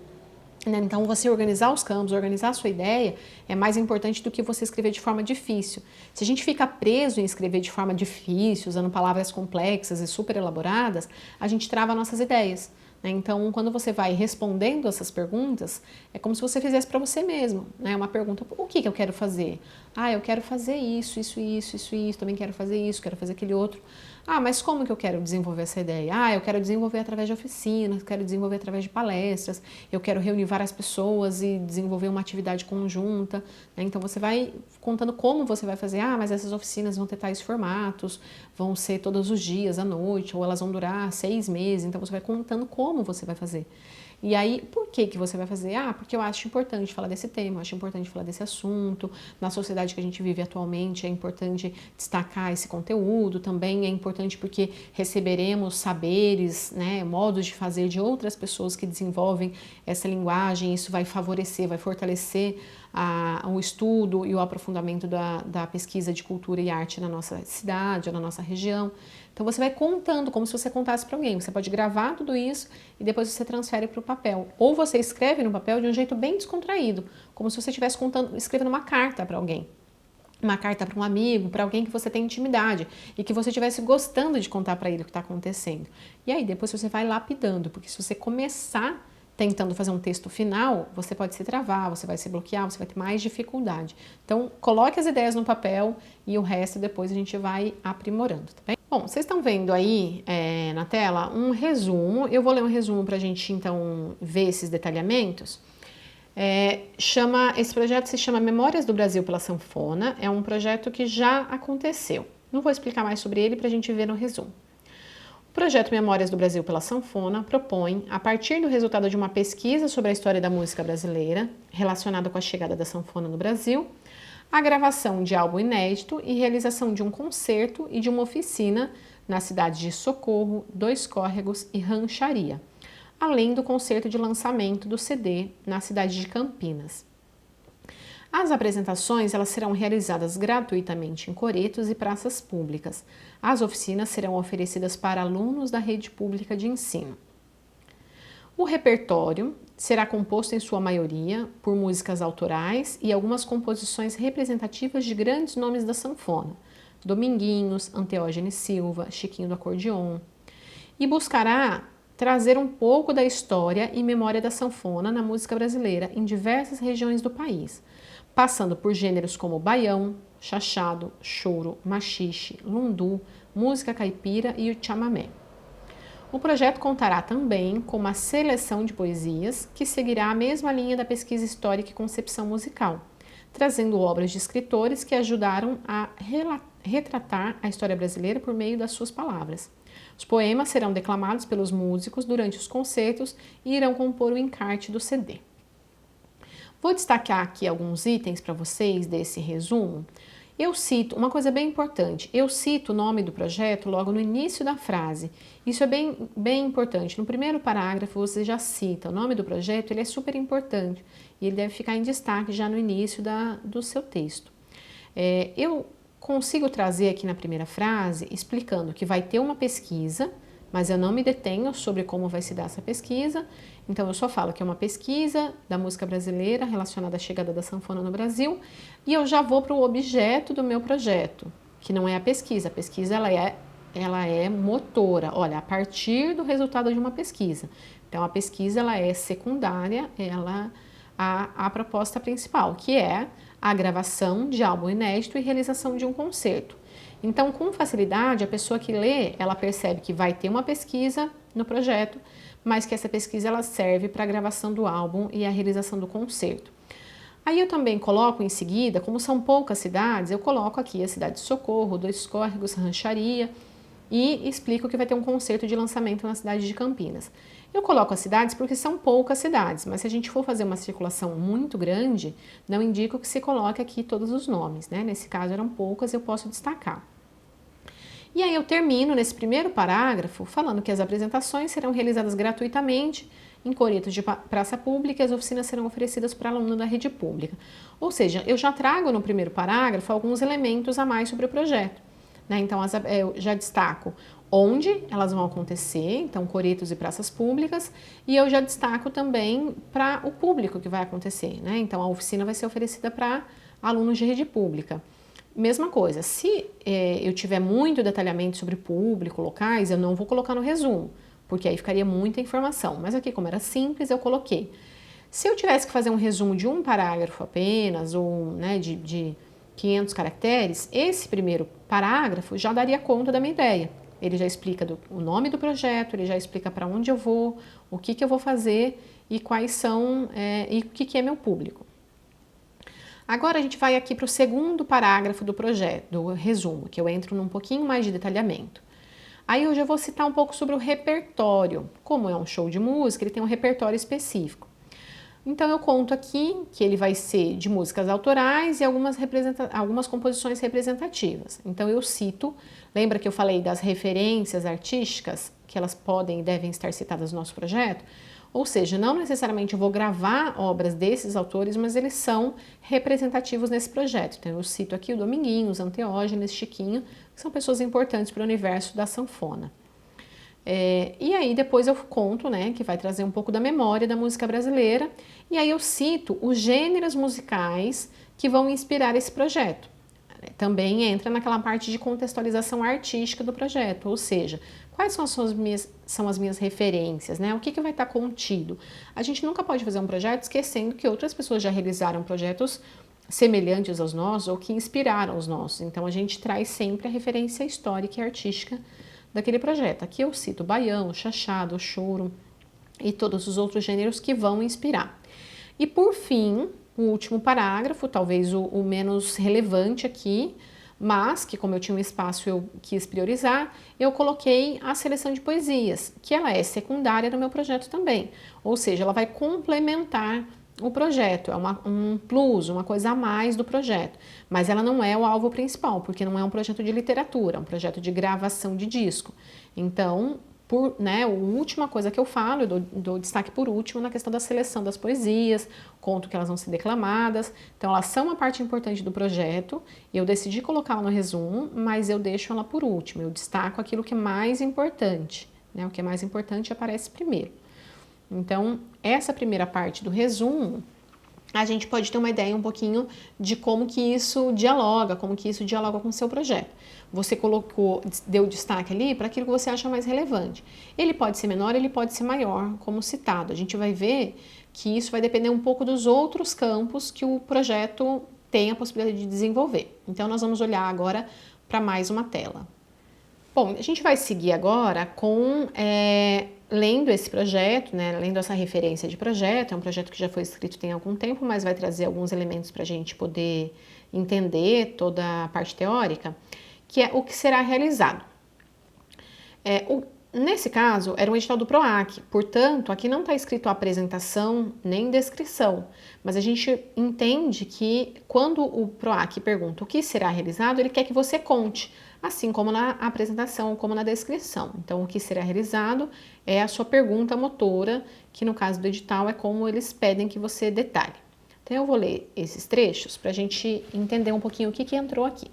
Então, você organizar os campos, organizar a sua ideia é mais importante do que você escrever de forma difícil. Se a gente fica preso em escrever de forma difícil, usando palavras complexas e super elaboradas, a gente trava nossas ideias. Então, quando você vai respondendo essas perguntas, é como se você fizesse para você mesmo, né? Uma pergunta, o que eu quero fazer? Eu quero fazer isso, também quero fazer isso, quero fazer aquele outro. Mas como que eu quero desenvolver essa ideia? Eu quero desenvolver através de oficinas, quero desenvolver através de palestras, eu quero reunir várias pessoas e desenvolver uma atividade conjunta, né? Então, você vai contando como você vai fazer. Mas essas oficinas vão ter tais formatos, vão ser todos os dias, à noite, ou elas vão durar 6 meses. Então, você vai contando como você vai fazer. E aí, por que você vai fazer? Porque eu acho importante falar desse tema, eu acho importante falar desse assunto. Na sociedade que a gente vive atualmente, é importante destacar esse conteúdo. Também é importante porque receberemos saberes, né, modos de fazer de outras pessoas que desenvolvem essa linguagem. Isso vai favorecer, vai fortalecer o estudo e o aprofundamento da pesquisa de cultura e arte na nossa cidade ou na nossa região. Então você vai contando como se você contasse para alguém. Você pode gravar tudo isso e depois você transfere para o papel. Ou você escreve no papel de um jeito bem descontraído, como se você estivesse escrevendo uma carta para alguém. Uma carta para um amigo, para alguém que você tem intimidade e que você estivesse gostando de contar para ele o que está acontecendo. E aí depois você vai lapidando, porque se você começar tentando fazer um texto final, você pode se travar, você vai se bloquear, você vai ter mais dificuldade. Então, coloque as ideias no papel e o resto depois a gente vai aprimorando, tá bem? Bom, vocês estão vendo aí na tela um resumo. Eu vou ler um resumo para a gente, então, ver esses detalhamentos. Esse projeto se chama Memórias do Brasil pela Sanfona. É um projeto que já aconteceu. Não vou explicar mais sobre ele para a gente ver no resumo. O projeto Memórias do Brasil pela Sanfona propõe, a partir do resultado de uma pesquisa sobre a história da música brasileira, relacionada com a chegada da sanfona no Brasil, a gravação de álbum inédito e realização de um concerto e de uma oficina nas cidades de Socorro, Dois Córregos e Rancharia, além do concerto de lançamento do CD na cidade de Campinas. As apresentações elas serão realizadas gratuitamente em coretos e praças públicas. As oficinas serão oferecidas para alunos da rede pública de ensino. O repertório será composto em sua maioria por músicas autorais e algumas composições representativas de grandes nomes da sanfona, Dominguinhos, Anteógenes Silva, Chiquinho do Acordeon, e buscará trazer um pouco da história e memória da sanfona na música brasileira em diversas regiões do país, passando por gêneros como baião, chachado, choro, machixe, lundu, música caipira e o chamamé. O projeto contará também com uma seleção de poesias que seguirá a mesma linha da pesquisa histórica e concepção musical, trazendo obras de escritores que ajudaram a retratar a história brasileira por meio das suas palavras. Os poemas serão declamados pelos músicos durante os concertos e irão compor o encarte do CD. Vou destacar aqui alguns itens para vocês desse resumo. Eu cito, uma coisa bem importante, eu cito o nome do projeto logo no início da frase. Isso é bem importante. No primeiro parágrafo você já cita o nome do projeto, ele é super importante e ele deve ficar em destaque já no início do seu texto. Eu consigo trazer aqui na primeira frase explicando que vai ter uma pesquisa, mas eu não me detenho sobre como vai se dar essa pesquisa, então eu só falo que é uma pesquisa da música brasileira relacionada à chegada da sanfona no Brasil e eu já vou para o objeto do meu projeto, que não é a pesquisa ela é motora, olha, a partir do resultado de uma pesquisa. Então a pesquisa ela é secundária, a proposta principal, que é a gravação de álbum inédito e realização de um concerto. Então, com facilidade, a pessoa que lê, ela percebe que vai ter uma pesquisa no projeto, mas que essa pesquisa ela serve para a gravação do álbum e a realização do concerto. Aí eu também coloco em seguida, como são poucas cidades, eu coloco aqui a cidade de Socorro, Dois Córregos, Rancharia e explico que vai ter um concerto de lançamento na cidade de Campinas. Eu coloco as cidades porque são poucas cidades, mas se a gente for fazer uma circulação muito grande, não indico que se coloque aqui todos os nomes, né? Nesse caso eram poucas, eu posso destacar. E aí eu termino nesse primeiro parágrafo falando que as apresentações serão realizadas gratuitamente em coretos de praça pública e as oficinas serão oferecidas para aluno da rede pública. Ou seja, eu já trago no primeiro parágrafo alguns elementos a mais sobre o projeto, né? Então eu já destaco onde elas vão acontecer, então coretos e praças públicas, e eu já destaco também para o público que vai acontecer, né? Então a oficina vai ser oferecida para alunos de rede pública. Mesma coisa, se eu tiver muito detalhamento sobre público, locais, eu não vou colocar no resumo, porque aí ficaria muita informação. Mas aqui, como era simples, eu coloquei. Se eu tivesse que fazer um resumo de um parágrafo apenas, ou né, de 500 caracteres, esse primeiro parágrafo já daria conta da minha ideia. Ele já explica o nome do projeto, ele já explica para onde eu vou, o que eu vou fazer e quais são, e o que é meu público. Agora a gente vai aqui para o segundo parágrafo do projeto, do resumo, que eu entro num pouquinho mais de detalhamento. Aí eu já vou citar um pouco sobre o repertório. Como é um show de música, ele tem um repertório específico. Então eu conto aqui que ele vai ser de músicas autorais e algumas composições representativas. Então eu cito, lembra que eu falei das referências artísticas, que elas podem e devem estar citadas no nosso projeto? Ou seja, não necessariamente eu vou gravar obras desses autores, mas eles são representativos nesse projeto. Então eu cito aqui o Dominguinhos, Anteógenes, Chiquinho, que são pessoas importantes para o universo da sanfona. E aí depois eu conto, né, que vai trazer um pouco da memória da música brasileira, e aí eu cito os gêneros musicais que vão inspirar esse projeto. Também entra naquela parte de contextualização artística do projeto, ou seja, quais são as minhas referências, né? O que vai estar contido? A gente nunca pode fazer um projeto esquecendo que outras pessoas já realizaram projetos semelhantes aos nossos ou que inspiraram os nossos. Então a gente traz sempre a referência histórica e artística daquele projeto. Aqui eu cito o baião, o chachado, o choro e todos os outros gêneros que vão inspirar. E por fim, o último parágrafo, talvez o menos relevante aqui, mas que como eu tinha um espaço eu quis priorizar, eu coloquei a seleção de poesias, que ela é secundária no meu projeto também, ou seja, ela vai complementar o projeto, é um plus, uma coisa a mais do projeto, mas ela não é o alvo principal, porque não é um projeto de literatura, é um projeto de gravação de disco. Então, a última coisa que eu falo, eu dou destaque por último na questão da seleção das poesias, conto que elas vão ser declamadas, então elas são uma parte importante do projeto, eu decidi colocá-la no resumo, mas eu deixo ela por último, eu destaco aquilo que é mais importante, né? O que é mais importante aparece primeiro. Então, essa primeira parte do resumo, a gente pode ter uma ideia um pouquinho de como que isso dialoga com o seu projeto. Você deu destaque ali para aquilo que você acha mais relevante. Ele pode ser menor, ele pode ser maior, como citado. A gente vai ver que isso vai depender um pouco dos outros campos que o projeto tem a possibilidade de desenvolver. Então, nós vamos olhar agora para mais uma tela. Bom, a gente vai seguir agora com lendo esse projeto, né, lendo essa referência de projeto. É um projeto que já foi escrito tem algum tempo, mas vai trazer alguns elementos para a gente poder entender toda a parte teórica, que é o que será realizado. Nesse caso, era um edital do PROAC, portanto, aqui não está escrito apresentação nem descrição, mas a gente entende que quando o PROAC pergunta o que será realizado, ele quer que você conte, assim como na apresentação, como na descrição. Então, o que será realizado é a sua pergunta motora, que no caso do edital é como eles pedem que você detalhe. Então, eu vou ler esses trechos para a gente entender um pouquinho o que entrou aqui.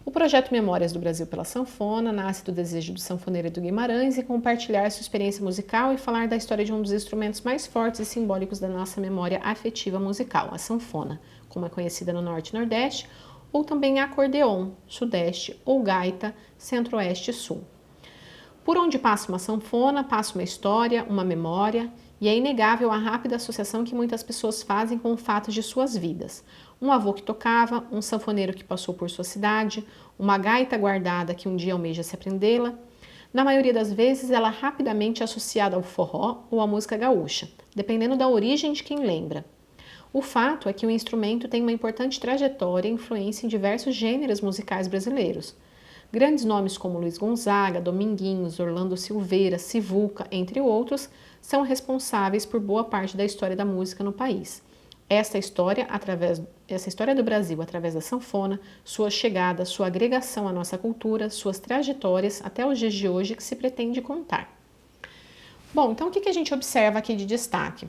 O projeto Memórias do Brasil pela Sanfona nasce do desejo do sanfoneiro Edu Guimarães em compartilhar sua experiência musical e falar da história de um dos instrumentos mais fortes e simbólicos da nossa memória afetiva musical, a sanfona, como é conhecida no Norte e Nordeste, ou também acordeon, Sudeste, ou gaita, Centro-Oeste e Sul. Por onde passa uma sanfona, passa uma história, uma memória, e é inegável a rápida associação que muitas pessoas fazem com fatos de suas vidas. Um avô que tocava, um sanfoneiro que passou por sua cidade, uma gaita guardada que um dia almeja se aprendê-la. Na maioria das vezes, ela é rapidamente associada ao forró ou à música gaúcha, dependendo da origem de quem lembra. O fato é que o instrumento tem uma importante trajetória e influência em diversos gêneros musicais brasileiros. Grandes nomes como Luiz Gonzaga, Dominguinhos, Orlando Silveira, Sivuca, entre outros, são responsáveis por boa parte da história da música no país. Essa história do Brasil através da sanfona, sua chegada, sua agregação à nossa cultura, suas trajetórias até os dias de hoje que se pretende contar. Bom, então o que a gente observa aqui de destaque?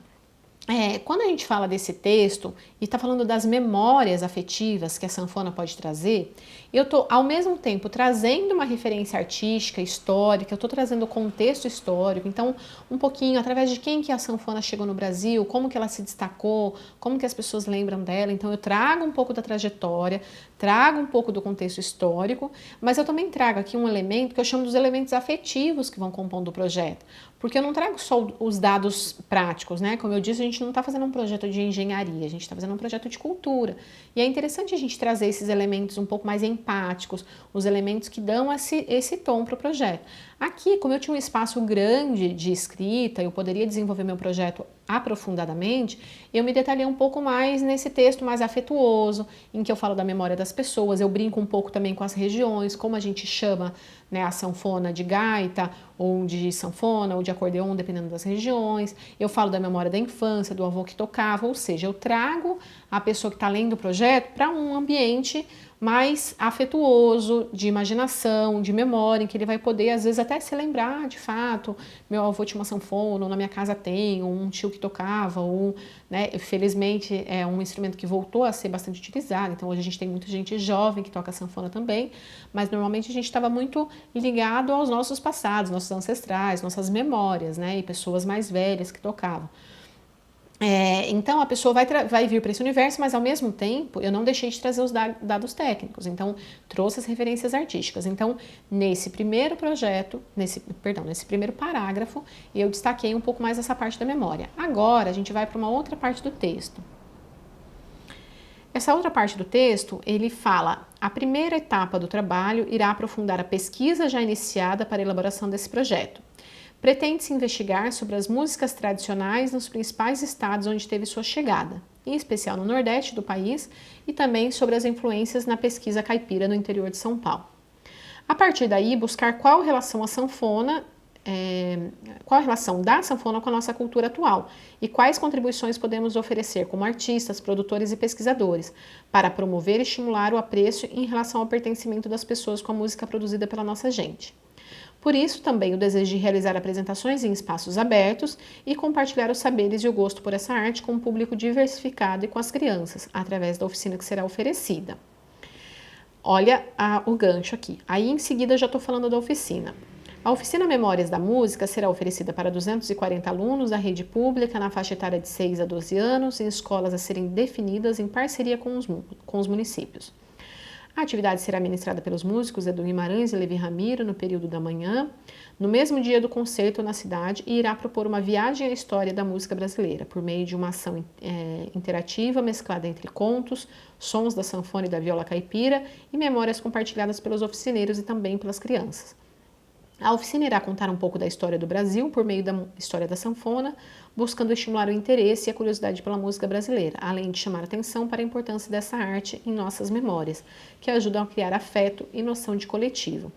Quando a gente fala desse texto e está falando das memórias afetivas que a sanfona pode trazer, eu estou ao mesmo tempo trazendo uma referência artística, histórica, eu estou trazendo o contexto histórico, então um pouquinho através de quem que a sanfona chegou no Brasil, como que ela se destacou, como que as pessoas lembram dela, então eu trago um pouco da trajetória, trago um pouco do contexto histórico, mas eu também trago aqui um elemento que eu chamo dos elementos afetivos que vão compondo o projeto, porque eu não trago só os dados práticos, né? Como eu disse, a gente não está fazendo um projeto de engenharia, a gente está fazendo um projeto de cultura. E é interessante a gente trazer esses elementos um pouco mais empáticos, os elementos que dão esse tom para o projeto. Aqui, como eu tinha um espaço grande de escrita, eu poderia desenvolver meu projeto aprofundadamente, eu me detalhei um pouco mais nesse texto mais afetuoso, em que eu falo da memória das pessoas, eu brinco um pouco também com as regiões, como a gente chama, né, a sanfona de gaita, ou de sanfona, ou de acordeon, dependendo das regiões. Eu falo da memória da infância, do avô que tocava, ou seja, eu trago a pessoa que está lendo o projeto para um ambiente mais afetuoso, de imaginação, de memória, em que ele vai poder, às vezes, até se lembrar, de fato, meu avô tinha uma sanfona, ou na minha casa tem, ou um tio que tocava, ou, né, felizmente, é um instrumento que voltou a ser bastante utilizado, então hoje a gente tem muita gente jovem que toca sanfona também, mas normalmente a gente estava muito ligado aos nossos passados, nossos ancestrais, nossas memórias, né, e pessoas mais velhas que tocavam. Então a pessoa vai vir para esse universo, mas ao mesmo tempo eu não deixei de trazer os dados técnicos, então trouxe as referências artísticas. Então, nesse primeiro projeto, nesse primeiro parágrafo, eu destaquei um pouco mais essa parte da memória. Agora a gente vai para uma outra parte do texto. Essa outra parte do texto, ele fala: a primeira etapa do trabalho irá aprofundar a pesquisa já iniciada para a elaboração desse projeto. Pretende-se investigar sobre as músicas tradicionais nos principais estados onde teve sua chegada, em especial no Nordeste do país, e também sobre as influências na pesquisa caipira no interior de São Paulo. A partir daí, buscar qual a relação da sanfona com a nossa cultura atual e quais contribuições podemos oferecer como artistas, produtores e pesquisadores para promover e estimular o apreço em relação ao pertencimento das pessoas com a música produzida pela nossa gente. Por isso, também o desejo de realizar apresentações em espaços abertos e compartilhar os saberes e o gosto por essa arte com um público diversificado e com as crianças, através da oficina que será oferecida. Olha o gancho aqui. Aí, em seguida, eu já estou falando da oficina. A oficina Memórias da Música será oferecida para 240 alunos da rede pública na faixa etária de 6 a 12 anos, em escolas a serem definidas em parceria com os municípios. A atividade será ministrada pelos músicos Edu Guimarães e Levi Ramiro no período da manhã, no mesmo dia do concerto na cidade, e irá propor uma viagem à história da música brasileira, por meio de uma ação interativa mesclada entre contos, sons da sanfona e da viola caipira e memórias compartilhadas pelos oficineiros e também pelas crianças. A oficina irá contar um pouco da história do Brasil por meio da história da sanfona, buscando estimular o interesse e a curiosidade pela música brasileira, além de chamar atenção para a importância dessa arte em nossas memórias, que ajudam a criar afeto e noção de coletivo.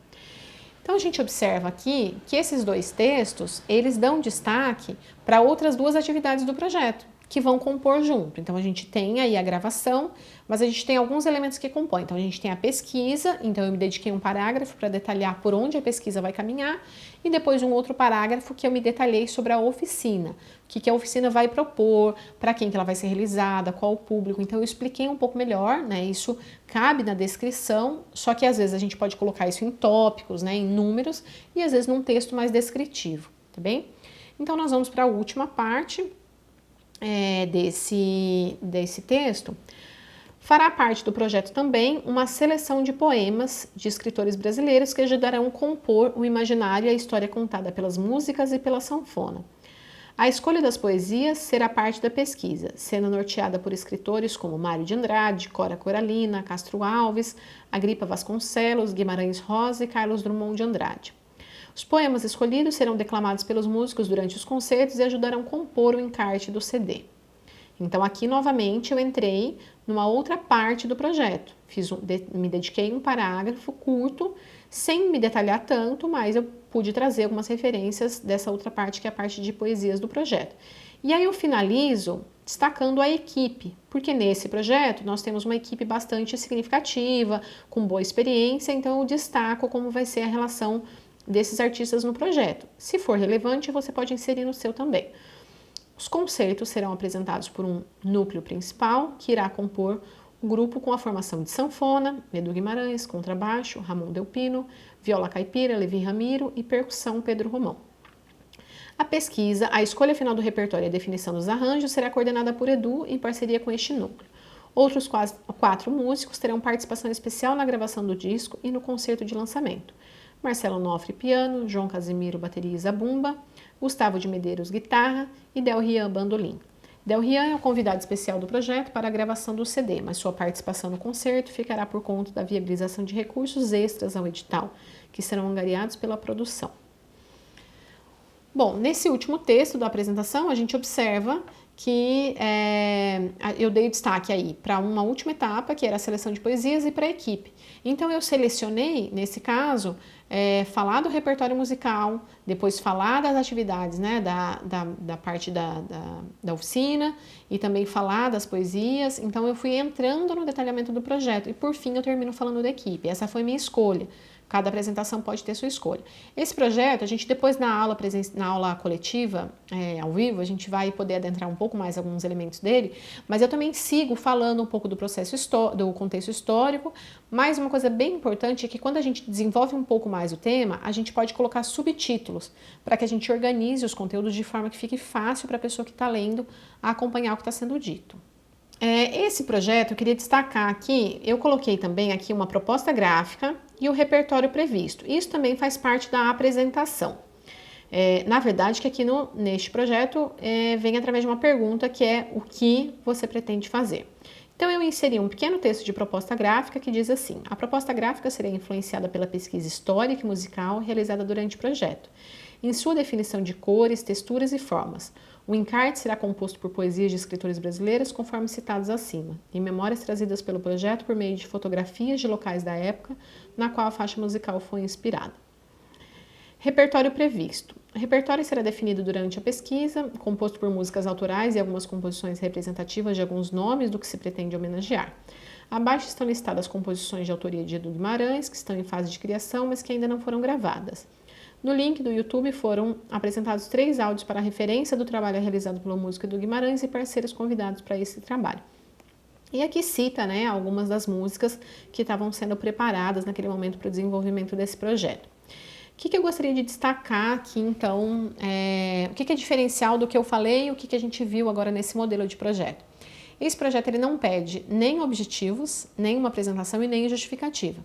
Então a gente observa aqui que esses dois textos, eles dão destaque para outras duas atividades do projeto, que vão compor junto. Então a gente tem aí a gravação, mas a gente tem alguns elementos que compõem. Então a gente tem a pesquisa, então eu me dediquei um parágrafo para detalhar por onde a pesquisa vai caminhar, e depois um outro parágrafo que eu me detalhei sobre a oficina, o que a oficina vai propor, para quem que ela vai ser realizada, qual o público. Então eu expliquei um pouco melhor, né? Isso cabe na descrição, só que às vezes a gente pode colocar isso em tópicos, né? Em números, e às vezes num texto mais descritivo, tá bem? Então nós vamos para a última parte desse texto. Fará parte do projeto também uma seleção de poemas de escritores brasileiros que ajudarão a compor o imaginário e a história contada pelas músicas e pela sanfona. A escolha das poesias será parte da pesquisa, sendo norteada por escritores como Mário de Andrade, Cora Coralina, Castro Alves, Agripa Vasconcelos, Guimarães Rosa e Carlos Drummond de Andrade. Os poemas escolhidos serão declamados pelos músicos durante os concertos e ajudarão a compor o encarte do CD. Então aqui novamente eu entrei numa outra parte do projeto, me dediquei a um parágrafo curto, sem me detalhar tanto, mas eu pude trazer algumas referências dessa outra parte, que é a parte de poesias do projeto. E aí eu finalizo destacando a equipe, porque nesse projeto nós temos uma equipe bastante significativa, com boa experiência, então eu destaco como vai ser a relação desses artistas no projeto. Se for relevante, você pode inserir no seu também. Os concertos serão apresentados por um núcleo principal, que irá compor o grupo com a formação de sanfona, Edu Guimarães, contrabaixo, Ramon Delpino, viola caipira, Levi Ramiro e percussão, Pedro Romão. A pesquisa, a escolha final do repertório e a definição dos arranjos será coordenada por Edu em parceria com este núcleo. Outros 4 músicos terão participação especial na gravação do disco e no concerto de lançamento. Marcelo Nofre, piano, João Casimiro, bateria e zabumba, Gustavo de Medeiros, guitarra e Del Rian, bandolim. Del Rian é o convidado especial do projeto para a gravação do CD, mas sua participação no concerto ficará por conta da viabilização de recursos extras ao edital, que serão angariados pela produção. Bom, nesse último texto da apresentação, a gente observa que eu dei destaque aí para uma última etapa, que era a seleção de poesias, e para a equipe. Então, eu selecionei, nesse caso, falar do repertório musical, depois falar das atividades, né, da parte da oficina e também falar das poesias. Então eu fui entrando no detalhamento do projeto e por fim eu termino falando da equipe. Essa foi minha escolha. Cada apresentação pode ter sua escolha. Esse projeto, a gente depois na aula coletiva, ao vivo, a gente vai poder adentrar um pouco mais alguns elementos dele, mas eu também sigo falando um pouco do processo do contexto histórico, mas uma coisa bem importante é que quando a gente desenvolve um pouco mais o tema, a gente pode colocar subtítulos para que a gente organize os conteúdos de forma que fique fácil para a pessoa que está lendo acompanhar o que está sendo dito. Esse projeto, eu queria destacar aqui, eu coloquei também aqui uma proposta gráfica e o repertório previsto. Isso também faz parte da apresentação. Na verdade, que aqui neste projeto vem através de uma pergunta que é o que você pretende fazer. Então eu inseri um pequeno texto de proposta gráfica que diz assim: a proposta gráfica será influenciada pela pesquisa histórica e musical realizada durante o projeto. Em sua definição de cores, texturas e formas, o encarte será composto por poesias de escritores brasileiros conforme citados acima, e memórias trazidas pelo projeto por meio de fotografias de locais da época na qual a faixa musical foi inspirada. Repertório previsto. O repertório será definido durante a pesquisa, composto por músicas autorais e algumas composições representativas de alguns nomes do que se pretende homenagear. Abaixo estão listadas composições de autoria de Edu Guimarães, que estão em fase de criação, mas que ainda não foram gravadas. No link do YouTube foram apresentados 3 áudios para referência do trabalho realizado pelo músico Edu Guimarães e parceiros convidados para esse trabalho. E aqui cita, né, algumas das músicas que estavam sendo preparadas naquele momento para o desenvolvimento desse projeto. O que eu gostaria de destacar aqui, então, o que é diferencial do que eu falei e o que a gente viu agora nesse modelo de projeto? Esse projeto ele não pede nem objetivos, nem uma apresentação e nem justificativa.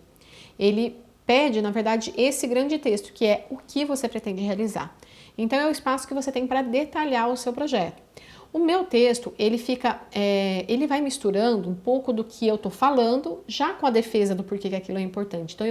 Ele pede, na verdade, esse grande texto, que é o que você pretende realizar. Então, é o espaço que você tem para detalhar o seu projeto. O meu texto, ele vai misturando um pouco do que eu estou falando, já com a defesa do porquê que aquilo é importante. Então,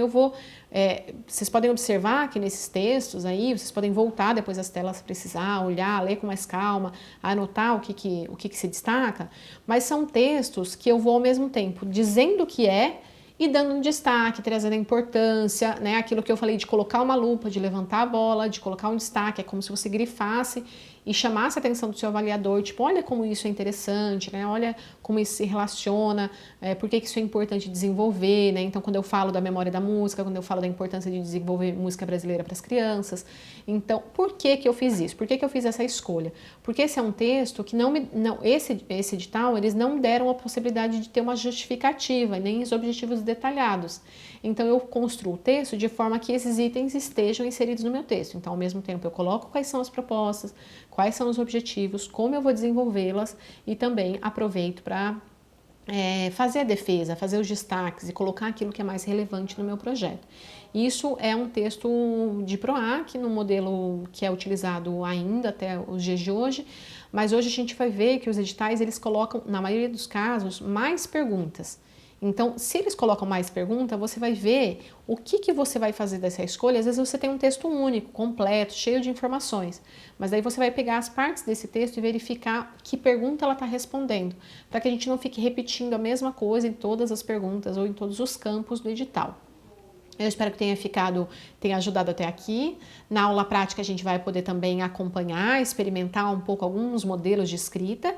vocês podem observar que nesses textos aí, vocês podem voltar depois às telas se precisar, olhar, ler com mais calma, anotar o que se destaca, mas são textos que eu vou ao mesmo tempo dizendo o que é, e dando um destaque, trazendo a importância, né? Aquilo que eu falei de colocar uma lupa, de levantar a bola, de colocar um destaque, é como se você grifasse e chamasse a atenção do seu avaliador, tipo, olha como isso é interessante, né? Olha como isso se relaciona, por que isso é importante desenvolver, né? Então, quando eu falo da memória da música, quando eu falo da importância de desenvolver música brasileira para as crianças, então, por que eu fiz isso? Por que eu fiz essa escolha? Porque esse é um texto que esse edital, eles não deram a possibilidade de ter uma justificativa, nem os objetivos detalhados. Então, eu construo o texto de forma que esses itens estejam inseridos no meu texto. Então, ao mesmo tempo, eu coloco quais são as propostas, quais são os objetivos, como eu vou desenvolvê-las e também aproveito para fazer a defesa, fazer os destaques e colocar aquilo que é mais relevante no meu projeto. Isso é um texto de PROAC, no modelo que é utilizado ainda até os dias de hoje, mas hoje a gente vai ver que os editais eles colocam, na maioria dos casos, mais perguntas. Então, se eles colocam mais pergunta, você vai ver o que você vai fazer dessa escolha. Às vezes você tem um texto único, completo, cheio de informações, mas daí você vai pegar as partes desse texto e verificar que pergunta ela está respondendo, para que a gente não fique repetindo a mesma coisa em todas as perguntas ou em todos os campos do edital. Eu espero que tenha ajudado até aqui. Na aula prática a gente vai poder também acompanhar, experimentar um pouco alguns modelos de escrita.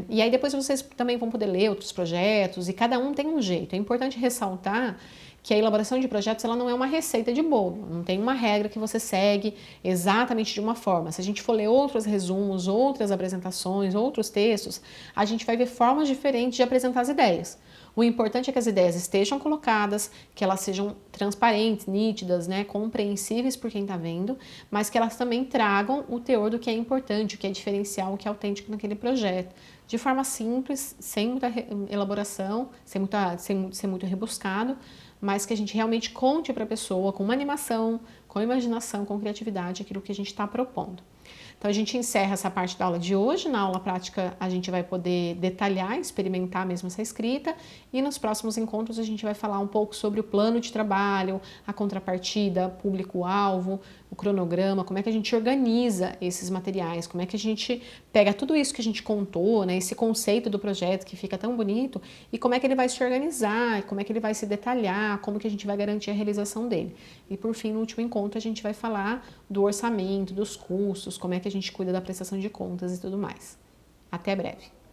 E aí depois vocês também vão poder ler outros projetos e cada um tem um jeito. É importante ressaltar que a elaboração de projetos ela não é uma receita de bolo, não tem uma regra que você segue exatamente de uma forma. Se a gente for ler outros resumos, outras apresentações, outros textos, a gente vai ver formas diferentes de apresentar as ideias. O importante é que as ideias estejam colocadas, que elas sejam transparentes, nítidas, né, compreensíveis por quem está vendo, mas que elas também tragam o teor do que é importante, o que é diferencial, o que é autêntico naquele projeto, de forma simples, sem muita elaboração, sem muito rebuscado, mas que a gente realmente conte para a pessoa com uma animação, com imaginação, com criatividade, aquilo que a gente está propondo. Então a gente encerra essa parte da aula de hoje. Na aula prática a gente vai poder detalhar, experimentar mesmo essa escrita, e nos próximos encontros a gente vai falar um pouco sobre o plano de trabalho, a contrapartida, público-alvo, o cronograma, como é que a gente organiza esses materiais, como é que a gente pega tudo isso que a gente contou, né, esse conceito do projeto que fica tão bonito, e como é que ele vai se organizar, como é que ele vai se detalhar, como que a gente vai garantir a realização dele. E por fim, no último encontro, a gente vai falar do orçamento, dos custos, como é que a gente cuida da prestação de contas e tudo mais. Até breve!